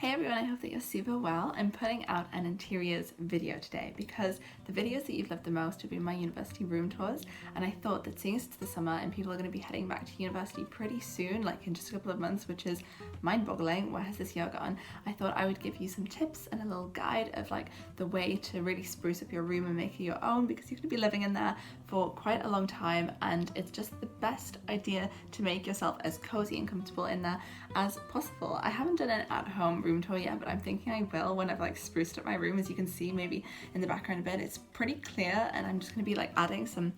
Hey everyone, I hope that you're super well. I'm putting out an interiors video today because the videos that you've loved the most have been my university room tours, and I thought that seeing it's the summer and people are going to be heading back to university pretty soon, like in just a couple of months, which is mind-boggling, where has this year gone, I thought I would give you some tips and a little guide of like the way to really spruce up your room and make it your own, because you're going to be living in there for quite a long time and it's just the best idea to make yourself as cozy and comfortable in there as possible. I haven't done an at-home room tour yet, but I'm thinking I will when I've like spruced up my room. As you can see maybe in the background a bit, it's pretty clear, and I'm just going to be like adding some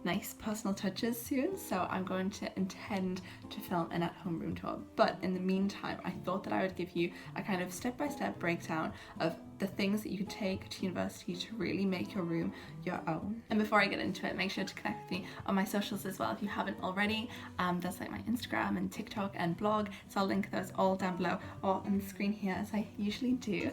nice personal touches soon, so I'm going to intend to film an at-home room tour. But in the meantime, I thought that I would give you a kind of step-by-step breakdown of the things that you could take to university to really make your room your own. And before I get into it, make sure to connect with me on my socials as well if you haven't already. That's like my Instagram and TikTok and blog, so I'll link those all down below or on the screen here as I usually do.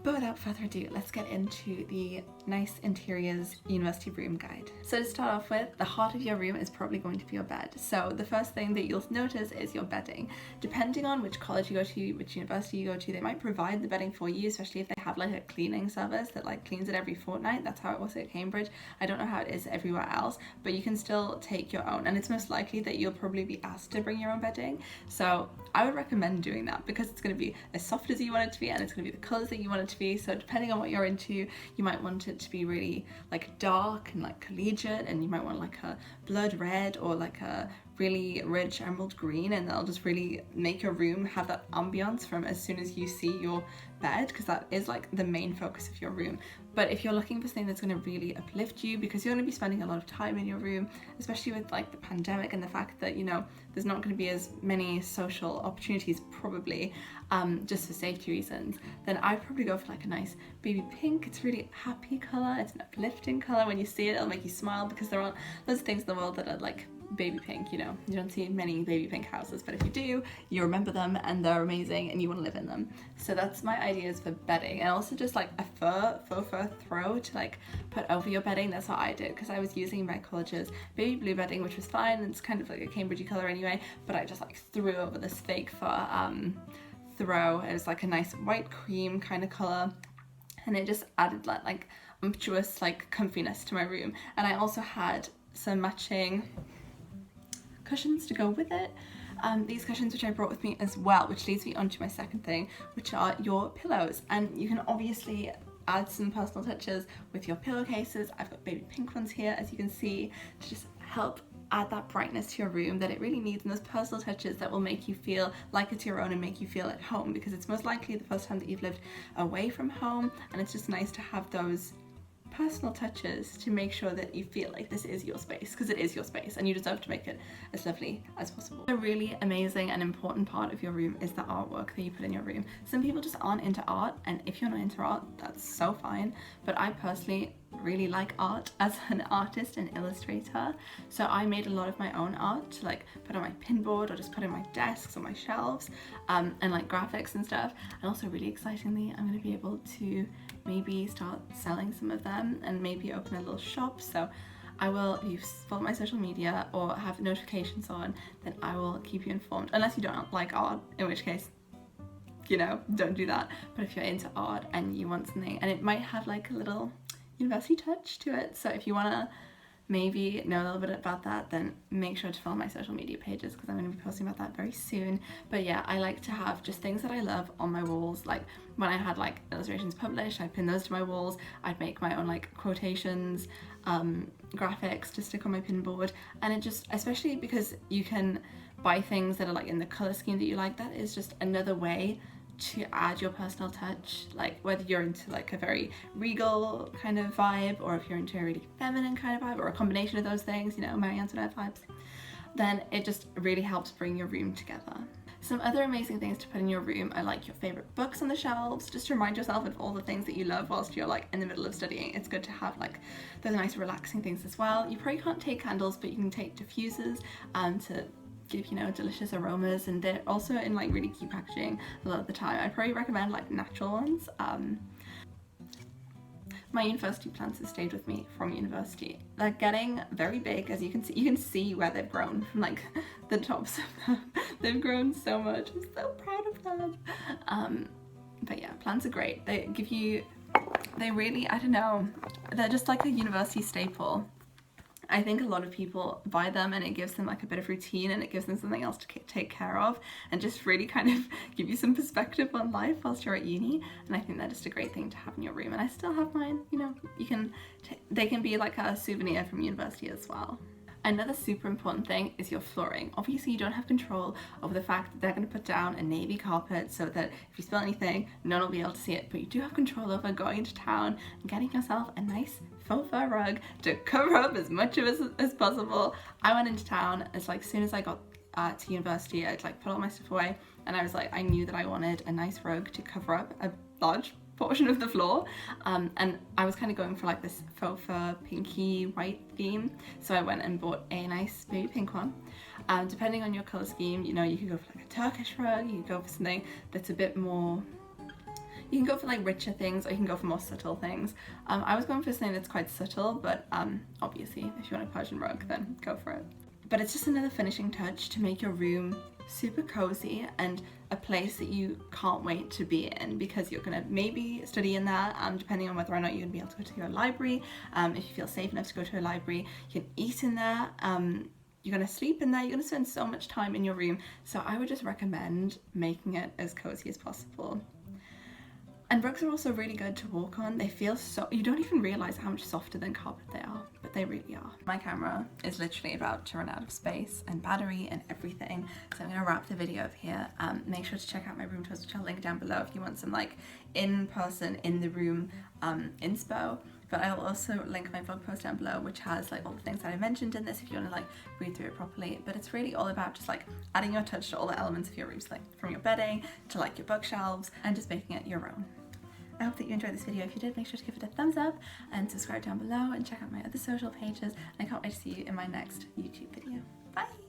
But without further ado, let's get into the nice interiors university room guide. So to start off with, the heart of your room is probably going to be your bed. So the first thing that you'll notice is your bedding. Depending on which college you go to, which university you go to, they might provide the bedding for you, especially if they have like a cleaning service that like cleans it every fortnight. That's how it was at Cambridge. I don't know how it is everywhere else, but you can still take your own, and it's most likely that you'll probably be asked to bring your own bedding. So I would recommend doing that because it's going to be as soft as you want it to be, and it's going to be the colours that you want it to be. So depending on what you're into, you might want it to be really like dark and like collegiate, and you might want like a blood red or like a really rich emerald green, and that'll just really make your room have that ambiance from as soon as you see your bed, because that is like the main focus of your room. But if you're looking for something that's going to really uplift you, because you're going to be spending a lot of time in your room, especially with like the pandemic and the fact that, you know, there's not going to be as many social opportunities probably, just for safety reasons, then I'd probably go for like a nice baby pink. It's really happy colour, it's an uplifting colour. When you see it, it'll make you smile, because there aren't loads of things in the world that are like baby pink, you know. You don't see many baby pink houses, but if you do, you remember them and they're amazing and you want to live in them. So that's my ideas for bedding. And also just like a faux fur throw to like put over your bedding. That's what I did, because I was using my college's baby blue bedding, which was fine, and it's kind of like a Cambridgey colour anyway, but I just like threw over this fake fur throw. It was like a nice white cream kind of colour, and it just added like umptuous like comfiness to my room. And I also had some matching cushions to go with it. These cushions which I brought with me as well, which leads me on to my second thing, which are your pillows. And you can obviously add some personal touches with your pillowcases. I've got baby pink ones here, as you can see, to just help add that brightness to your room that it really needs, and those personal touches that will make you feel like it's your own and make you feel at home, because it's most likely the first time that you've lived away from home, and it's just nice to have those personal touches to make sure that you feel like this is your space, because it is your space and you deserve to make it as lovely as possible. A really amazing and important part of your room is the artwork that you put in your room. Some people just aren't into art, and if you're not into art, that's so fine, but I personally really like art as an artist and illustrator, so I made a lot of my own art to like put on my pinboard or just put on my desks or my shelves, and like graphics and stuff. And also, really excitingly, I'm going to be able to maybe start selling some of them and maybe open a little shop. So I will, if you follow my social media or have notifications on, then I will keep you informed, unless you don't like art, in which case, you know, don't do that. But if you're into art and you want something, and it might have like a little university touch to it, so if you want to maybe know a little bit about that, then make sure to follow my social media pages, because I'm going to be posting about that very soon. But yeah, I like to have just things that I love on my walls. Like when I had like illustrations published, I'd pin those to my walls. I'd make my own like quotations, graphics to stick on my pinboard, and it just, especially because you can buy things that are like in the colour scheme that you like, that is just another way to add your personal touch. Like whether you're into like a very regal kind of vibe, or if you're into a really feminine kind of vibe, or a combination of those things, you know, Marie Antoinette vibes, then it just really helps bring your room together. Some other amazing things to put in your room are like your favorite books on the shelves, just to remind yourself of all the things that you love whilst you're like in the middle of studying. It's good to have like those nice relaxing things as well. You probably can't take candles, but you can take diffusers to give, you know, delicious aromas, and they're also in like really cute packaging a lot of the time. I'd probably recommend like natural ones. My university plants have stayed with me from university. They're getting very big, as you can see where they've grown from like the tops of them. They've grown so much. I'm so proud of them. plants are great. They give you, they really, I don't know, they're just like a university staple. I think a lot of people buy them and it gives them like a bit of routine and it gives them something else to take care of and just really kind of give you some perspective on life whilst you're at uni. And I think they're just a great thing to have in your room. And I still have mine, you know, you can, they can be like a souvenir from university as well. Another super important thing is your flooring. Obviously you don't have control over the fact that they're going to put down a navy carpet so that if you spill anything, no one will be able to see it, but you do have control over going into town and getting yourself a nice faux fur rug to cover up as much of it as possible. I went into town, it's like as soon as I got to university, I'd like put all my stuff away and I was like, I knew that I wanted a nice rug to cover up a large portion of the floor, and I was kind of going for like this faux fur pinky white theme, so I went and bought a nice baby pink one. Depending on your color scheme, you know, you could go for like a Turkish rug, you could go for something that's a bit more, you can go for like richer things, or you can go for more subtle things. I was going for something that's quite subtle, but obviously if you want a Persian rug, then go for it. But it's just another finishing touch to make your room super cozy and a place that you can't wait to be in, because you're gonna maybe study in there, depending on whether or not you're gonna be able to go to your library. If you feel safe enough to go to a library, you can eat in there, you're gonna sleep in there, you're gonna spend so much time in your room. So I would just recommend making it as cozy as possible. And rugs are also really good to walk on. They feel so, you don't even realise how much softer than carpet they are, but they really are. My camera is literally about to run out of space and battery and everything, so I'm gonna wrap the video up here. Make sure to check out my room tours, which I'll link down below if you want some like in-person, in the room inspo. But I'll also link my blog post down below, which has like all the things that I mentioned in this if you want to like read through it properly. But it's really all about just like adding your touch to all the elements of your room, so like from your bedding to like your bookshelves and just making it your own. I hope that you enjoyed this video. If you did, make sure to give it a thumbs up and subscribe down below and check out my other social pages. And I can't wait to see you in my next YouTube video. Bye!